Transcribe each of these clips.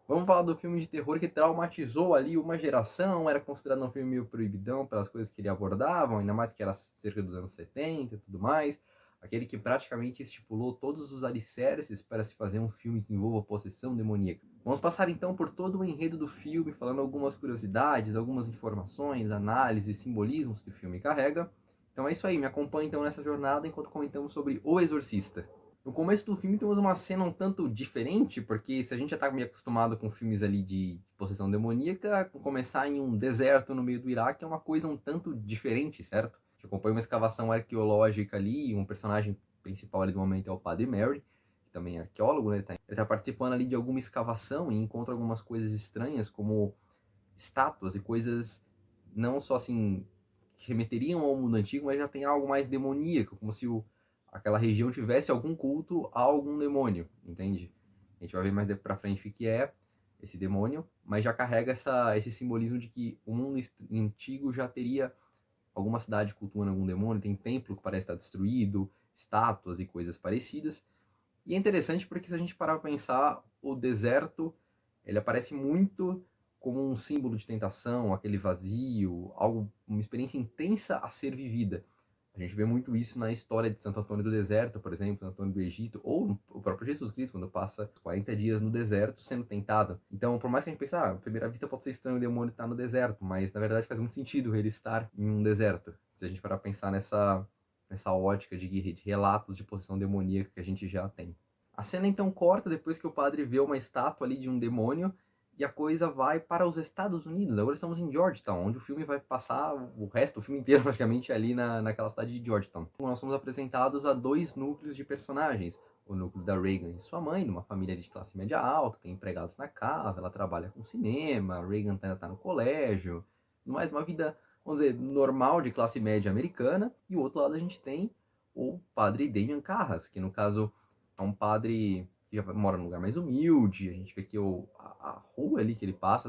Vamos falar do filme de terror que traumatizou ali uma geração, era considerado um filme meio proibidão pelas coisas que ele abordava, ainda mais que era cerca dos anos 70 e tudo mais. Aquele que praticamente estipulou todos os alicerces para se fazer um filme que envolva possessão demoníaca. Vamos passar então por todo o enredo do filme, falando algumas curiosidades, algumas informações, análises, simbolismos que o filme carrega. Então é isso aí, me acompanhe então nessa jornada enquanto comentamos sobre O Exorcista. No começo do filme temos uma cena um tanto diferente, porque se a gente já tá meio acostumado com filmes ali de possessão demoníaca, começar em um deserto no meio do Iraque é uma coisa um tanto diferente, certo? A gente acompanha uma escavação arqueológica ali, e um personagem principal ali do momento é o Padre Mary, que também é arqueólogo, né? Ele tá participando ali de alguma escavação e encontra algumas coisas estranhas, como estátuas e coisas não só assim que remeteriam ao mundo antigo, mas já tem algo mais demoníaco, como se aquela região tivesse algum culto a algum demônio, entende? A gente vai ver mais pra frente o que é esse demônio, mas já carrega esse simbolismo de que o mundo antigo já teria alguma cidade cultuando algum demônio, tem templo que parece estar destruído, estátuas e coisas parecidas. E é interessante porque se a gente parar para pensar, o deserto, ele aparece muito como um símbolo de tentação, aquele vazio, algo, uma experiência intensa a ser vivida. A gente vê muito isso na história de Santo Antônio do Deserto, por exemplo, Santo Antônio do Egito, ou o próprio Jesus Cristo, quando passa 40 dias no deserto sendo tentado. Então, por mais que a gente pense, à primeira vista pode ser estranho o demônio estar no deserto, mas na verdade faz muito sentido ele estar em um deserto. Se a gente parar para pensar nessa ótica de relatos de possessão demoníaca que a gente já tem. A cena então corta depois que o padre vê uma estátua ali de um demônio e a coisa vai para os Estados Unidos. Agora estamos em Georgetown, onde o filme vai passar o resto, o filme inteiro praticamente ali naquela cidade de Georgetown. Nós somos apresentados a dois núcleos de personagens. O núcleo da Reagan e sua mãe, numa família de classe média alta, tem empregados na casa, ela trabalha com cinema, a Reagan ainda está no colégio, mais uma vida, vamos dizer, normal de classe média americana. E o outro lado a gente tem o padre Damian Carras, que no caso é um padre que já mora num lugar mais humilde. A gente vê que a rua ali que ele passa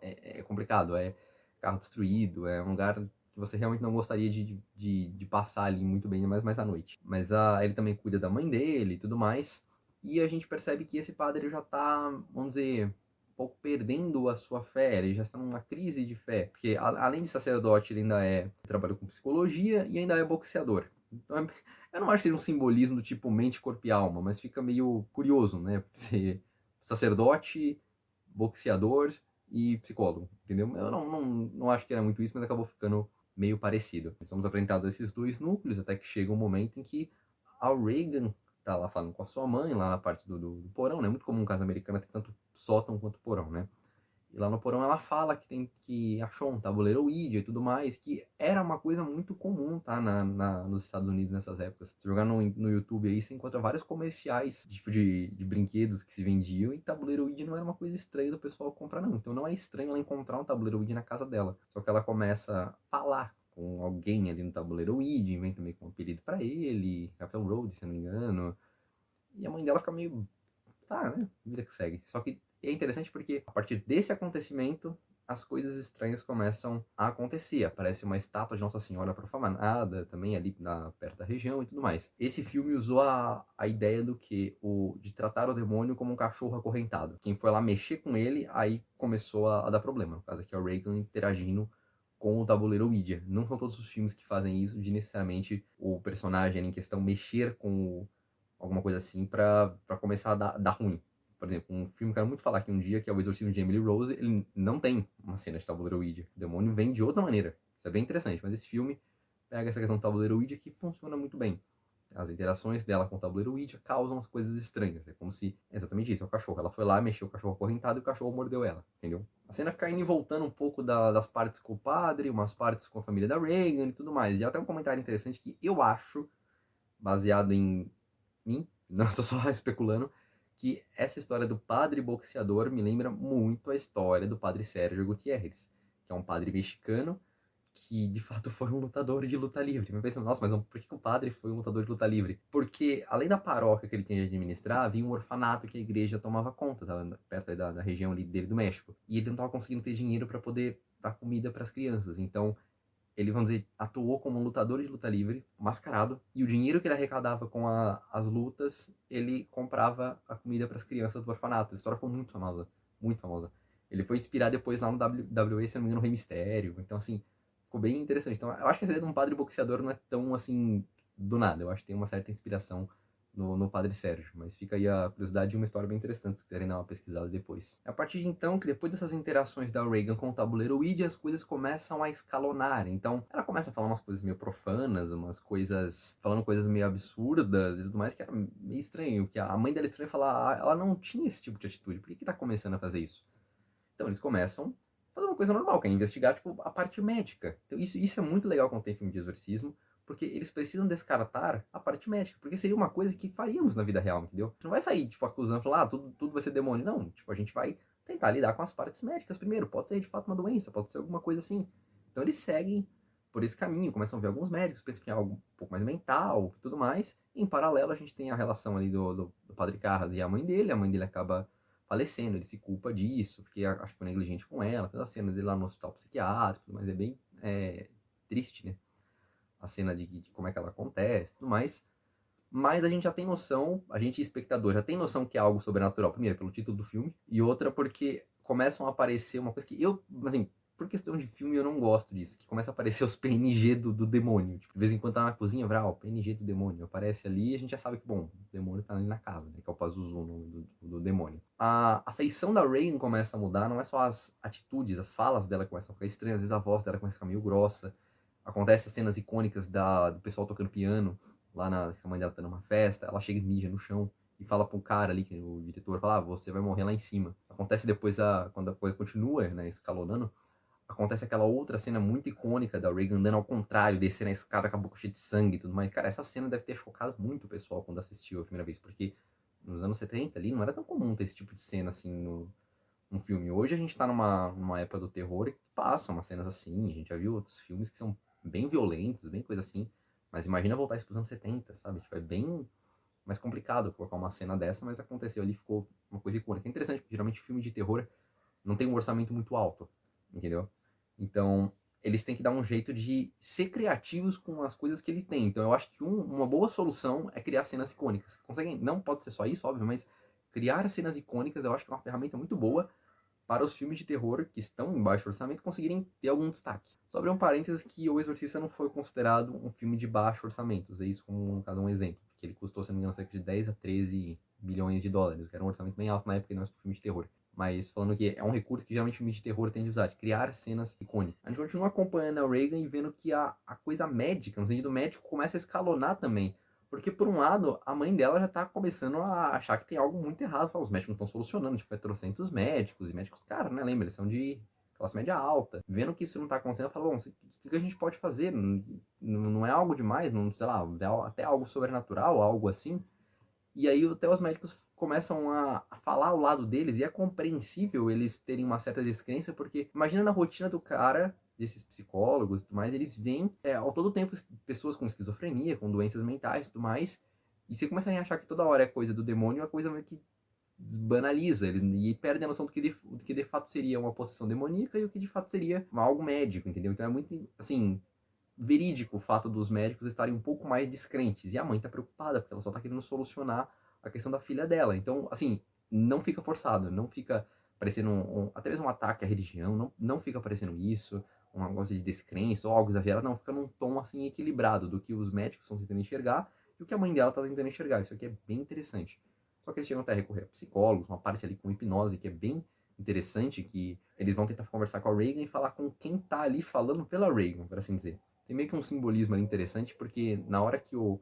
é complicado, é carro destruído, é um lugar que você realmente não gostaria de passar ali muito bem, mais à noite. Mas ele também cuida da mãe dele e tudo mais. E a gente percebe que esse padre já tá, vamos dizer, um pouco perdendo a sua fé, ele já está numa crise de fé, porque além de sacerdote, ele ainda trabalha com psicologia e ainda é boxeador. Então eu não acho que seja um simbolismo do tipo mente, corpo e alma, mas fica meio curioso, né? Ser sacerdote, boxeador e psicólogo, entendeu? Eu não acho que era muito isso, mas acabou ficando meio parecido. Somos apresentados a esses dois núcleos, até que chega um momento em que a Reagan tá lá falando com a sua mãe, lá na parte do porão, né? Muito comum em casa americana ter tanto sótão quanto porão, né? E lá no porão ela fala que achou um tabuleiro Ouija e tudo mais, que era uma coisa muito comum, tá? Nos Estados Unidos nessas épocas. Se jogar no YouTube aí, você encontra vários comerciais de brinquedos que se vendiam, e tabuleiro Ouija não era uma coisa estranha do pessoal comprar, não. Então não é estranho ela encontrar um tabuleiro Ouija na casa dela. Só que ela começa a falar com alguém ali no tabuleiro Ouija, inventa meio que um apelido pra ele, Capel Road, se não me engano. E a mãe dela fica meio tá, né? Vida que segue. Só que é interessante porque a partir desse acontecimento, as coisas estranhas começam a acontecer. Aparece uma estátua de Nossa Senhora profanada também ali perto da região e tudo mais. Esse filme usou a ideia do que? De tratar o demônio como um cachorro acorrentado. Quem foi lá mexer com ele, aí começou a dar problema. No caso aqui é o Reagan interagindo com o tabuleiro Ouija. Não são todos os filmes que fazem isso, de necessariamente o personagem em questão mexer com alguma coisa assim pra começar dar ruim. Por exemplo, um filme que eu quero muito falar aqui um dia, que é O Exorcismo de Emily Rose, ele não tem uma cena de tabuleiro Ouija. O demônio vem de outra maneira. Isso é bem interessante, mas esse filme pega essa questão do tabuleiro Ouija que funciona muito bem. As interações dela com o tabuleiro Ouija causam as coisas estranhas. É como se, exatamente isso, é o cachorro. Ela foi lá, mexeu o cachorro acorrentado e o cachorro mordeu ela, entendeu? A cena fica indo e voltando um pouco das partes com o padre, umas partes com a família da Reagan e tudo mais. E até um comentário interessante que eu acho, baseado em mim, não estou só especulando, que essa história do padre boxeador me lembra muito a história do padre Sérgio Gutierrez, que é um padre mexicano que de fato foi um lutador de luta livre. Eu pensando, nossa, mas por que o padre foi um lutador de luta livre? Porque além da paróquia que ele tinha de administrar, havia um orfanato que a igreja tomava conta, perto da região ali dele do México. E ele não estava conseguindo ter dinheiro para poder dar comida para as crianças. Então ele, vamos dizer, atuou como um lutador de luta livre, mascarado, e o dinheiro que ele arrecadava com as lutas, ele comprava a comida para as crianças do orfanato. A história ficou muito famosa, muito famosa. Ele foi inspirado depois lá no WWE, se não me engano, no Rei Mistério. Então, assim, ficou bem interessante. Então, eu acho que a ideia de um padre boxeador não é tão, assim, do nada. Eu acho que tem uma certa inspiração no Padre Sérgio. Mas fica aí a curiosidade de uma história bem interessante, se quiserem dar uma pesquisada depois. A partir de então, que depois dessas interações da Reagan com o tabuleiro Ouija, as coisas começam a escalonar. Então, ela começa a falar umas coisas meio profanas, umas coisas... falando coisas meio absurdas e tudo mais, que era meio estranho. Que a mãe dela é estranha falar, ela não tinha esse tipo de atitude. Por que tá começando a fazer isso? Então, eles começam a fazer uma coisa normal, que é investigar, tipo, a parte médica. Então, isso é muito legal quando tem filme de exorcismo, porque eles precisam descartar a parte médica, porque seria uma coisa que faríamos na vida real, entendeu? A gente não vai sair, tipo, acusando, falando, tudo vai ser demônio. Não, tipo, a gente vai tentar lidar com as partes médicas primeiro. Pode ser, de fato, uma doença, pode ser alguma coisa assim. Então, eles seguem por esse caminho, começam a ver alguns médicos, pensam que é algo um pouco mais mental e tudo mais. E, em paralelo, a gente tem a relação ali do Padre Carras e a mãe dele acaba falecendo, ele se culpa disso, porque acho que foi negligente com ela, toda a cena dele lá no hospital psiquiátrico, mas é bem triste, né? A cena de como é que ela acontece, tudo mais. Mas a gente já tem noção, a gente espectador já tem noção que é algo sobrenatural, primeiro pelo título do filme, e outra porque começam a aparecer uma coisa que eu, assim, por questão de filme eu não gosto disso, que começa a aparecer os PNG do demônio. Tipo, de vez em quando tá na cozinha, o PNG do demônio aparece ali e a gente já sabe que, bom, o demônio tá ali na casa, né? Que é o Pazuzu do demônio. A feição da Reagan começa a mudar, não é só as atitudes, as falas dela começam a ficar estranhas, às vezes a voz dela começa a ficar meio grossa. Acontece as cenas icônicas do pessoal tocando piano, lá que a mãe dela tá numa festa, ela chega e mija no chão e fala pro cara ali, que o diretor fala, você vai morrer lá em cima. Acontece depois, quando a coisa continua, né, escalonando, acontece aquela outra cena muito icônica da Reagan andando ao contrário, descendo a escada com a boca cheia de sangue e tudo mais. Cara, essa cena deve ter chocado muito o pessoal quando assistiu a primeira vez, porque nos anos 70 ali não era tão comum ter esse tipo de cena assim num filme. Hoje a gente tá numa época do terror e passa umas cenas assim, a gente já viu outros filmes que são bem violentos, bem coisa assim, mas imagina voltar isso pros anos 70, sabe? Tipo, é bem mais complicado colocar uma cena dessa, mas aconteceu ali, ficou uma coisa icônica. É interessante, porque geralmente filme de terror não tem um orçamento muito alto, entendeu? Então, eles têm que dar um jeito de ser criativos com as coisas que eles têm. Então, eu acho que uma boa solução é criar cenas icônicas. Conseguem, não pode ser só isso, óbvio, mas criar cenas icônicas eu acho que é uma ferramenta muito boa para os filmes de terror que estão em baixo orçamento conseguirem ter algum destaque. Só abrir um parênteses que O Exorcista não foi considerado um filme de baixo orçamento. Usei isso como, no caso, um exemplo. Porque ele custou, se não me engano, cerca de 10 a 13 bilhões de dólares, que era um orçamento bem alto na época e não é para filme de terror. Mas falando que é um recurso que geralmente filmes de terror têm de usar, de criar cenas icônicas. A gente continua acompanhando a Reagan e vendo que a coisa médica, no sentido médico, começa a escalonar também. Porque, por um lado, a mãe dela já tá começando a achar que tem algo muito errado. Fala, os médicos não estão solucionando, tipo, é trocentos médicos, e médicos caros, né? Lembra, eles são de classe média alta. Vendo que isso não tá acontecendo, ela fala, bom, o que a gente pode fazer? Não é algo demais, não, sei lá, é até algo sobrenatural, algo assim. E aí até os médicos começam a falar ao lado deles, e é compreensível eles terem uma certa descrença, porque imagina na rotina do cara, desses psicólogos e tudo mais, eles veem ao todo tempo pessoas com esquizofrenia, com doenças mentais e tudo mais, e você começa a achar que toda hora é coisa do demônio, é coisa meio que desbanaliza, e perde a noção do que de fato seria uma possessão demoníaca e o que de fato seria algo médico, entendeu? Então é muito, assim, verídico o fato dos médicos estarem um pouco mais descrentes. E a mãe tá preocupada, porque ela só tá querendo solucionar a questão da filha dela. Então, assim, não fica forçado, não fica parecendo até mesmo um ataque à religião, não fica parecendo isso, um negócio de descrença ou algo exagerado, não, fica num tom, assim, equilibrado do que os médicos estão tentando enxergar e o que a mãe dela tá tentando enxergar. Isso aqui é bem interessante. Só que eles chegam até a recorrer a psicólogos, uma parte ali com hipnose, que é bem interessante, que eles vão tentar conversar com a Reagan e falar com quem tá ali falando pela Reagan, por assim dizer. Tem meio que um simbolismo ali interessante, porque na hora que o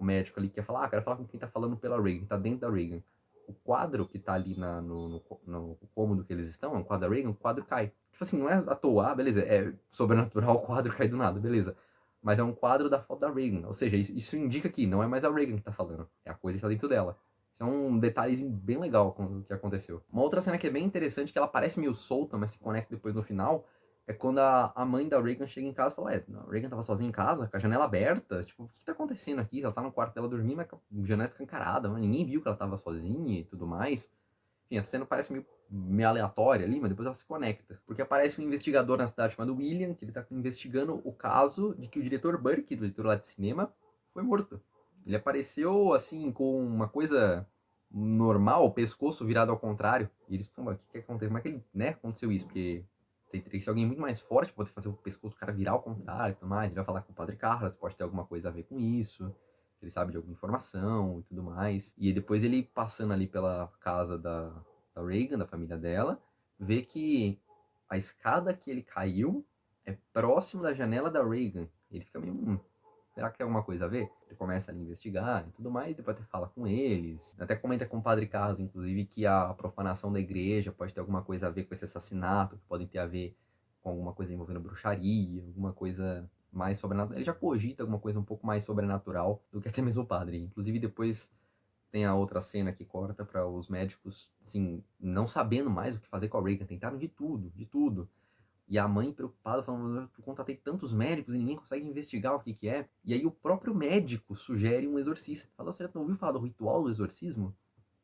médico ali quer falar, quero falar com quem tá falando pela Reagan, tá dentro da Reagan. O quadro que tá ali no cômodo que eles estão, é um quadro da Reagan, o quadro cai. Tipo assim, não é à toa, beleza, é sobrenatural, o quadro cai do nada, beleza. Mas é um quadro da foto da Reagan, ou seja, isso indica que não é mais a Reagan que tá falando, é a coisa que tá dentro dela. Isso é um detalhezinho bem legal com o que aconteceu. Uma outra cena que é bem interessante, que ela parece meio solta, mas se conecta depois no final, é quando a mãe da Reagan chega em casa e fala, a Reagan tava sozinha em casa, com a janela aberta, tipo, o que tá acontecendo aqui? Ela tá no quarto dela dormindo, mas com a janela escancarada, mas ninguém viu que ela tava sozinha e tudo mais. Enfim, essa cena parece meio aleatória ali, mas depois ela se conecta. Porque aparece um investigador na cidade chamado William, que ele tá investigando o caso de que o diretor Burke, do diretor lá de cinema, foi morto. Ele apareceu, assim, com uma coisa normal, o pescoço virado ao contrário. E eles, pô, o que aconteceu? Como é que ele, né, aconteceu isso? Porque teria que ser alguém muito mais forte pra poder fazer o pescoço do cara virar ao contrário e tudo mais. Ele vai falar com o Padre Carlos, pode ter alguma coisa a ver com isso. Ele sabe de alguma informação e tudo mais. E depois ele passando ali pela casa da Regan, da família dela, vê que a escada que ele caiu é próximo da janela da Regan. Ele fica meio, será que tem alguma coisa a ver? Ele começa a investigar e tudo mais, depois até fala com eles. Até comenta com o Padre Carlos, inclusive, que a profanação da igreja pode ter alguma coisa a ver com esse assassinato, que podem ter a ver com alguma coisa envolvendo bruxaria, alguma coisa mais sobrenatural. Ele já cogita alguma coisa um pouco mais sobrenatural do que até mesmo o padre. Inclusive, depois tem a outra cena que corta para os médicos, assim, não sabendo mais o que fazer com a Regan. Tentaram de tudo, de tudo. E a mãe preocupada, falando, eu contratei tantos médicos e ninguém consegue investigar o que que é. E aí o próprio médico sugere um exorcista. Fala, você não ouviu falar do ritual do exorcismo?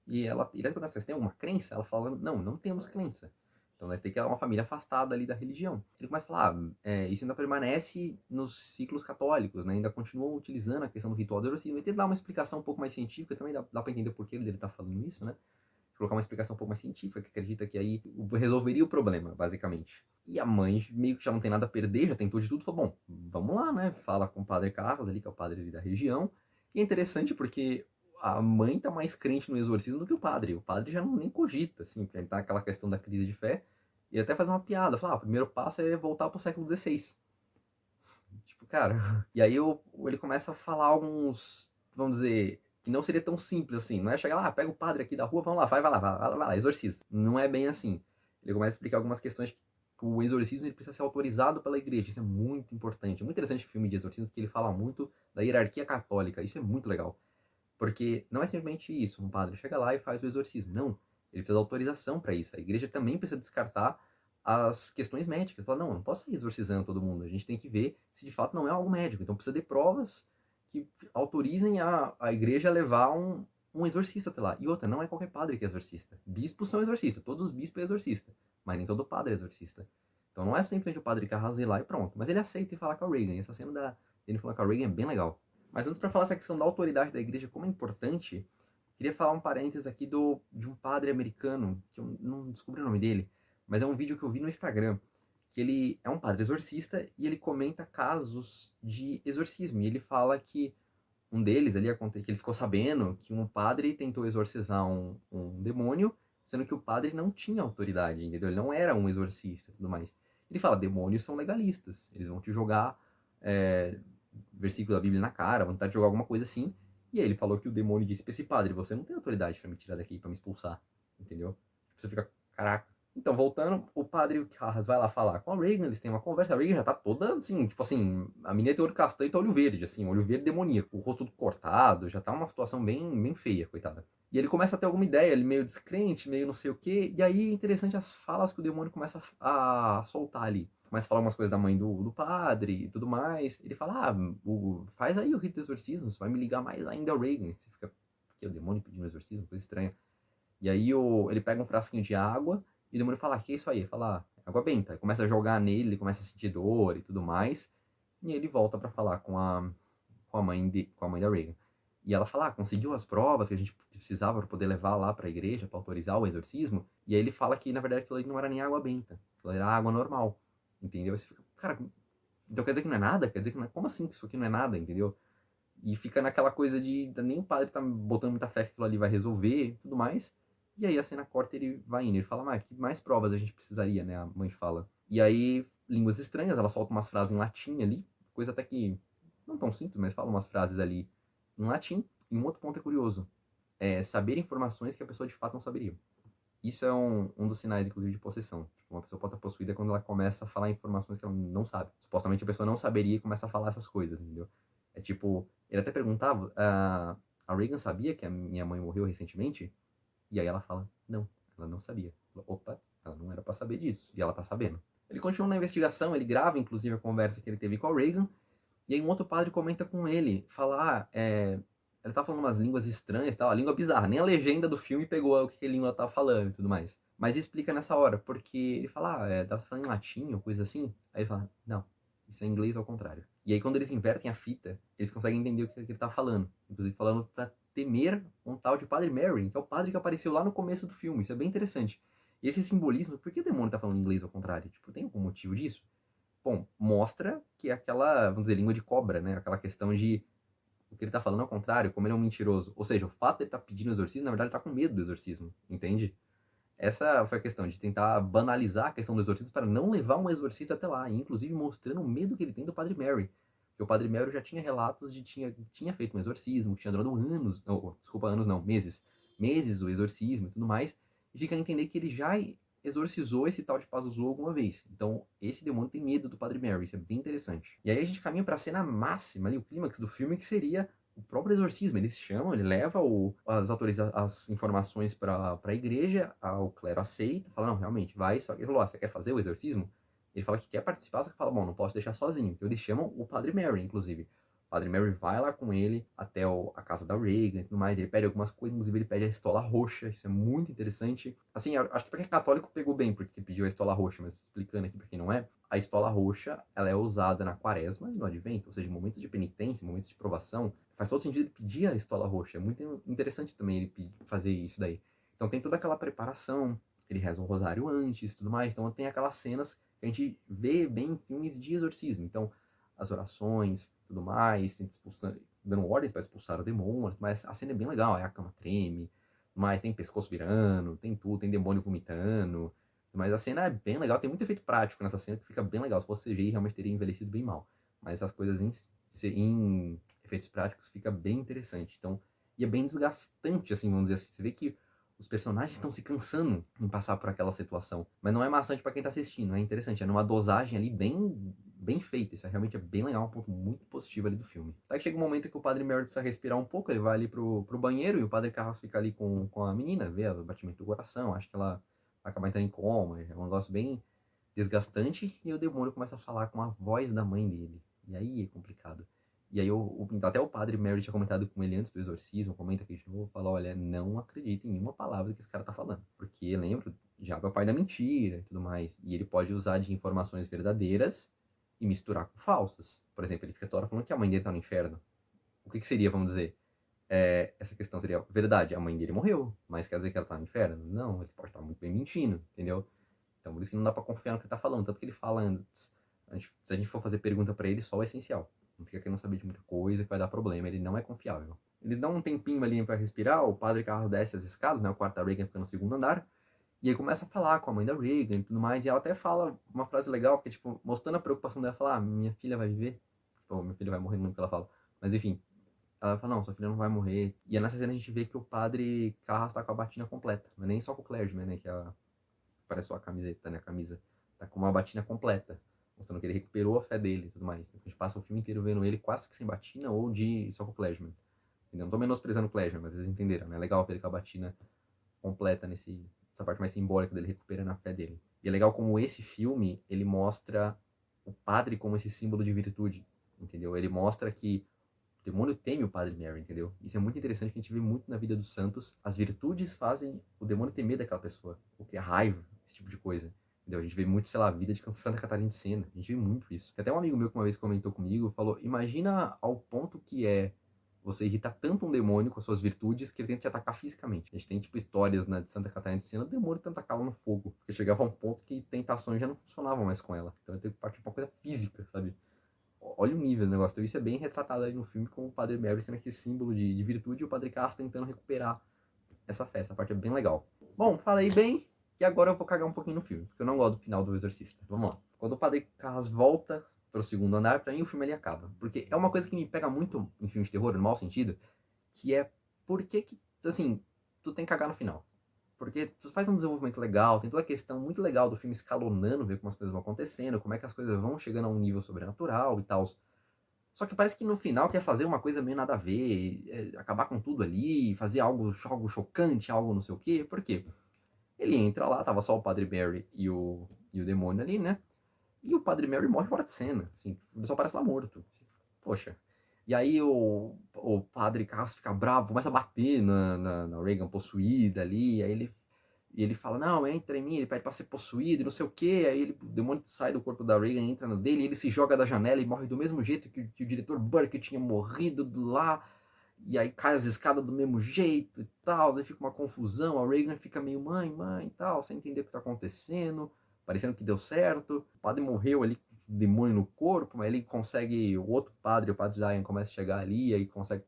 E ele pergunta, vocês têm alguma crença? Ela fala, não, não temos crença. Então vai ter que ter uma família afastada ali da religião. Ele começa a falar, isso ainda permanece nos ciclos católicos, né? Ainda continuam utilizando a questão do ritual do exorcismo. E ele dá uma explicação um pouco mais científica, também dá para entender por que ele tá falando isso, né? Colocar uma explicação um pouco mais científica, que acredita que aí resolveria o problema, basicamente. E a mãe meio que já não tem nada a perder, já tentou de tudo, falou, bom, vamos lá, né? Fala com o Padre Carlos ali, que é o padre ali da região. E é interessante porque a mãe tá mais crente no exorcismo do que o padre. O padre já não nem cogita, assim, porque ele tá naquela questão da crise de fé. E até faz uma piada, fala, o primeiro passo é voltar pro século XVI. Tipo, cara. E aí ele começa a falar alguns, vamos dizer, que não seria tão simples assim. Não é chegar lá, pega o padre aqui da rua, vamos lá, vai lá, exorciza. Não é bem assim. Ele começa a explicar algumas questões que o exorcismo ele precisa ser autorizado pela igreja. Isso é muito importante. É muito interessante o filme de exorcismo, porque ele fala muito da hierarquia católica. Isso é muito legal. Porque não é simplesmente isso, um padre chega lá e faz o exorcismo. Não, ele precisa de autorização para isso. A igreja também precisa descartar as questões médicas. Fala, não, eu não posso sair exorcizando todo mundo. A gente tem que ver se de fato não é algo médico. Então precisa de provas que autorizem a igreja a levar um exorcista até lá. E outra, não é qualquer padre que é exorcista. Bispos são exorcistas, todos os bispos é exorcista. Mas nem todo padre é exorcista. Então não é simplesmente o padre que arrasa lá e pronto. Mas ele aceita e fala com a Regan. E essa cena dele falando com a Regan é bem legal. Mas antes, para falar essa questão da autoridade da igreja, como é importante, queria falar um parênteses aqui de um padre americano, que eu não descobri o nome dele, mas é um vídeo que eu vi no Instagram, que ele é um padre exorcista e ele comenta casos de exorcismo. E ele fala que um deles ali, que ele ficou sabendo que um padre tentou exorcizar um demônio, sendo que o padre não tinha autoridade, entendeu? Ele não era um exorcista e tudo mais. Ele fala, demônios são legalistas, eles vão te jogar versículo da Bíblia na cara, vontade de jogar alguma coisa assim. E aí ele falou que o demônio disse pra esse padre, você não tem autoridade pra me tirar daqui, pra me expulsar, entendeu? Você fica, caraca. Então, voltando, o padre Carras vai lá falar com a Regan, eles têm uma conversa, a Regan já tá toda assim, tipo assim, a menina tem olho castanho e tá olho verde, assim, olho verde demoníaco, o rosto tudo cortado, já tá uma situação bem feia, coitada. E ele começa a ter alguma ideia, ele meio descrente, meio não sei o quê, e aí é interessante as falas que o demônio começa a soltar ali. Começa a falar umas coisas da mãe do padre e tudo mais. Ele fala, faz aí o rito do exorcismo, você vai me ligar mais ainda ao Regan. Você fica, que o demônio pedindo exorcismo, coisa estranha. E aí ele pega um frasquinho de água e o demônio fala, que é isso aí? Ele fala, água benta. Ele começa a jogar nele, ele começa a sentir dor e tudo mais. E ele volta pra falar com a mãe da Regan. E ela fala, conseguiu as provas que a gente precisava para poder levar lá para a igreja, para autorizar o exorcismo. E aí ele fala que, na verdade, aquilo ali não era nem água benta. Aquilo era água normal. Entendeu? Aí você fica, cara, então quer dizer que não é nada? Quer dizer que não é... Como assim que isso aqui não é nada, entendeu? E fica naquela coisa de nem o padre tá botando muita fé que aquilo ali vai resolver e tudo mais. E aí a cena corta e ele vai indo. Ele fala, mas que mais provas a gente precisaria, né? A mãe fala. E aí, línguas estranhas, ela solta umas frases em latim ali, coisa até que não tão simples, mas fala umas frases ali em latim. E um outro ponto é curioso, é saber informações que a pessoa de fato não saberia. Isso é um dos sinais, inclusive, de possessão. Tipo, uma pessoa pode estar possuída quando ela começa a falar informações que ela não sabe. Supostamente a pessoa não saberia e começa a falar essas coisas, entendeu? É tipo, ele até perguntava, a Regan sabia que a minha mãe morreu recentemente? E aí ela fala, não, ela não sabia. Opa, ela não era pra saber disso. E ela tá sabendo. Ele continua na investigação, ele grava, inclusive, a conversa que ele teve com a Regan. E aí um outro padre comenta com ele, fala, Ela tá falando umas línguas estranhas e tal, a língua bizarra. Nem a legenda do filme pegou o que a língua tava falando e tudo mais. Mas explica nessa hora, porque ele fala, dá pra falar em latim ou coisa assim. Aí ele fala, não, isso é inglês ao contrário. E aí quando eles invertem a fita, eles conseguem entender o que ele tá falando. Inclusive falando pra temer um tal de Padre Merry, que é o padre que apareceu lá no começo do filme. Isso é bem interessante. E esse simbolismo, por que o demônio tá falando inglês ao contrário? Tipo, tem algum motivo disso? Bom, mostra que é aquela, vamos dizer, língua de cobra, né? Aquela questão de o que ele tá falando ao contrário, como ele é um mentiroso. Ou seja, o fato de ele tá pedindo exorcismo, na verdade, ele tá com medo do exorcismo, entende? Essa foi a questão de tentar banalizar a questão do exorcismo para não levar um exorcista até lá, e inclusive mostrando o medo que ele tem do Padre Mary. Porque o Padre Mary já tinha relatos de tinha feito um exorcismo, que tinha durado anos, desculpa, anos não, meses o exorcismo e tudo mais, e fica a entender que ele já exorcizou esse tal de Pazuzu alguma vez. Então, esse demônio tem medo do Padre Mary, isso é bem interessante. E aí a gente caminha para a cena máxima ali, o clímax do filme, que seria o próprio exorcismo. Eles chamam, ele leva as informações para a igreja, o clero aceita, fala, não, realmente, vai, só que ele falou, você quer fazer o exorcismo? Ele fala que quer participar, só que fala, bom, não posso deixar sozinho. Então eles chamam o Padre Mary, inclusive. O Padre Mary vai lá com ele até a casa da Reagan e tudo mais, ele pede algumas coisas, inclusive ele pede a estola roxa, isso é muito interessante. Assim, acho que pra quem é católico pegou bem, porque pediu a estola roxa, mas explicando aqui pra quem não é, a estola roxa, ela é usada na quaresma e no advento, ou seja, momentos de penitência, momentos de provação. Faz todo sentido ele pedir a estola roxa. É muito interessante também ele fazer isso daí. Então tem toda aquela preparação, ele reza um rosário antes e tudo mais. Então tem aquelas cenas que a gente vê bem em filmes de exorcismo. Então, as orações, tudo mais, tem dando ordens para expulsar o demônio, mas a cena é bem legal, a cama treme, mas tem pescoço virando, tem tudo, tem demônio vomitando. Mas a cena é bem legal, tem muito efeito prático nessa cena que fica bem legal. Se fosse CGI, realmente teria envelhecido bem mal. Mas as coisas em efeitos práticos fica bem interessante. Então, e é bem desgastante, assim, vamos dizer assim. Você vê que os personagens estão se cansando em passar por aquela situação. Mas não é maçante para quem tá assistindo, é interessante. É numa dosagem ali bem feita. Isso realmente é bem legal, um ponto muito positivo ali do filme. Até que chega um momento que o Padre Merry precisa respirar um pouco, ele vai ali pro banheiro e o Padre Carras fica ali com a menina, vê o batimento do coração, acho que ela vai acabar entrando em coma, é um negócio bem desgastante, e o demônio começa a falar com a voz da mãe dele. E aí é complicado. E aí até o Padre Mary tinha comentado com ele antes do exorcismo, comenta aqui de novo, fala, olha, não acredita em nenhuma palavra que esse cara tá falando. Porque, lembra, já é o pai da mentira e tudo mais. E ele pode usar de informações verdadeiras e misturar com falsas. Por exemplo, ele fica toda hora falando que a mãe dele tá no inferno. O que seria, vamos dizer? Essa questão seria verdade, a mãe dele morreu, mas quer dizer que ela tá no inferno? Não, ele pode estar muito bem mentindo, entendeu? Então por isso que não dá pra confiar no que ele tá falando, tanto que ele fala antes. Se a gente for fazer pergunta pra ele, só o essencial. Não fica querendo saber de muita coisa que vai dar problema, ele não é confiável. Eles dão um tempinho ali pra respirar, o padre Carlos desce as escadas, né? O quarto da Reagan fica no segundo andar. E aí começa a falar com a mãe da Reagan e tudo mais. E ela até fala uma frase legal, que é tipo, mostrando a preocupação dela, fala, minha filha vai viver. Ou minha filha vai morrer, não é o que ela fala. Mas enfim, ela fala, não, sua filha não vai morrer. E nessa cena a gente vê que o padre Carras tá com a batina completa. Não é nem só com o clergyman, né? Que parece só a camiseta, né? A camisa. Tá com uma batina completa. Mostrando que ele recuperou a fé dele e tudo mais. A gente passa o filme inteiro vendo ele quase que sem batina ou de só com o clergyman. Entendeu? Não tô menosprezando o clergyman, mas vocês entenderam, né? É legal ver ele com a batina completa nessa parte mais simbólica dele recuperando a fé dele. E é legal como esse filme, ele mostra o padre como esse símbolo de virtude, entendeu? Ele mostra que o demônio teme o Padre Mary, entendeu? Isso é muito interessante, que a gente vê muito na vida dos santos. As virtudes fazem o demônio temer daquela pessoa, o que é raiva, esse tipo de coisa. Entendeu? A gente vê muito, sei lá, a vida de Santa Catarina de Sena. A gente vê muito isso. Tem até um amigo meu que uma vez comentou comigo, falou, imagina ao ponto que é você irritar tanto um demônio com as suas virtudes que ele tenta te atacar fisicamente. A gente tem, tipo, histórias, né, de Santa Catarina de Sena, o demônio tenta atacar ela no fogo. Porque chegava a um ponto que tentações já não funcionavam mais com ela. Então ele teve que partir pra uma coisa física, sabe? Olha o nível do negócio. Então isso é bem retratado aí no filme, com o Padre Mary sendo esse símbolo de virtude e o Padre Carlos tentando recuperar essa fé. Essa parte é bem legal. Bom, falei bem, e agora eu vou cagar um pouquinho no filme, porque eu não gosto do final do Exorcista. Vamos lá. Quando o Padre Carlos volta pro segundo andar, pra mim o filme ali acaba. Porque é uma coisa que me pega muito em filmes de terror, no mau sentido, que é por que, assim, tu tem que cagar no final. Porque tu faz um desenvolvimento legal, tem toda a questão muito legal do filme escalonando, ver como as coisas vão acontecendo, como é que as coisas vão chegando a um nível sobrenatural e tal. Só que parece que no final quer fazer uma coisa meio nada a ver, acabar com tudo ali, fazer algo chocante, algo não sei o quê. Por quê? Ele entra lá, tava só o Padre Mary e o demônio ali, né? E o Padre Mary morre fora de cena, assim, ele só parece lá morto. Poxa. E aí o padre Carlos fica bravo, começa a bater na Regan possuída ali, e ele fala, não, entra em mim, ele pede pra ser possuído, e não sei o que, aí o demônio sai do corpo da Regan, entra no dele, e ele se joga da janela e morre do mesmo jeito que o diretor Burke tinha morrido lá, e aí cai as escadas do mesmo jeito e tal, aí fica uma confusão, a Regan fica meio mãe e tal, sem entender o que tá acontecendo, parecendo que deu certo, o padre morreu ali com o demônio no corpo, mas ele consegue, o outro padre, o padre Diane, começa a chegar ali, aí consegue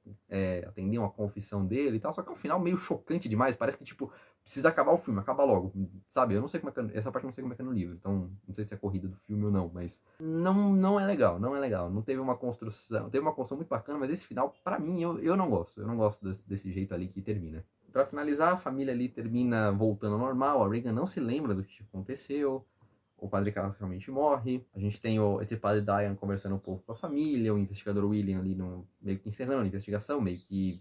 atender uma confissão dele e tal, só que é um final meio chocante demais, parece que, tipo, precisa acabar o filme, acaba logo, sabe? Eu não sei como é que essa parte eu não sei como é que é no livro, então não sei se é corrida do filme ou não, mas não é legal, não é legal. Não teve uma construção, teve uma construção muito bacana, mas esse final, pra mim, eu não gosto. Eu não gosto desse jeito ali que termina. Pra finalizar, a família ali termina voltando ao normal, a Regan não se lembra do que aconteceu, o padre Carlos realmente morre. A gente tem esse padre Diane conversando um pouco com a família, o investigador William ali meio que encerrando a investigação, meio que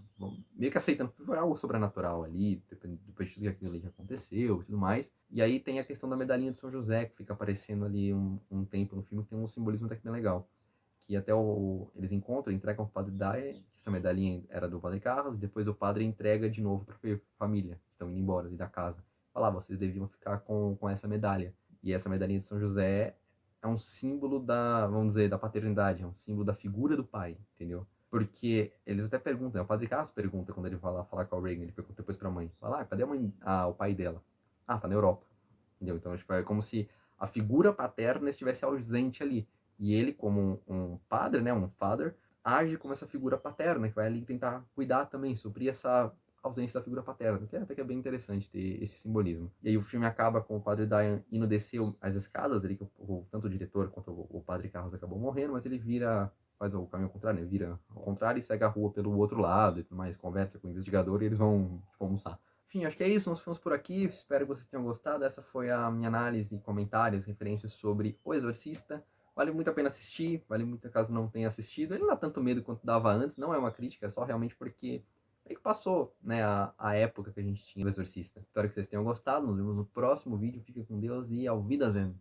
aceitando que foi algo sobrenatural ali, depois de tudo aquilo ali que aconteceu e tudo mais. E aí tem a questão da medalhinha de São José, que fica aparecendo ali um tempo no filme, que tem um simbolismo até que bem legal. Que até eles encontram, entregam para o padre Diane, que essa medalhinha era do padre Carlos, e depois o padre entrega de novo para a família, que estão indo embora ali da casa. Falar, vocês deviam ficar com essa medalha. E essa medalhinha de São José é um símbolo vamos dizer, da paternidade, é um símbolo da figura do pai, entendeu? Porque eles até perguntam, o padre Carlos pergunta quando ele vai lá falar com a Reagan, ele pergunta depois pra mãe, fala, cadê o pai dela? Ah, tá na Europa, entendeu? Então, tipo, é como se a figura paterna estivesse ausente ali. E ele, como um padre, né, um father, age como essa figura paterna, que vai ali tentar cuidar também, suprir essa ausência da figura paterna, que até que é bem interessante ter esse simbolismo. E aí o filme acaba com o padre Diane indo descer as escadas, ali, que tanto o diretor quanto o padre Carlos acabou morrendo, mas ele faz o caminho contrário, né? Vira ao contrário e segue a rua pelo outro lado e tudo mais, conversa com o investigador e eles vão tipo, almoçar. Enfim, acho que é isso, nós ficamos por aqui, espero que vocês tenham gostado, essa foi a minha análise, comentários, referências sobre O Exorcista. Vale muito a pena assistir, vale muito caso não tenha assistido. Ele não dá tanto medo quanto dava antes, não é uma crítica, é só realmente porque meio que passou, né, a época que a gente tinha o Exorcista. Espero que vocês tenham gostado, nos vemos no próximo vídeo, fique com Deus e ao Wiedersehen!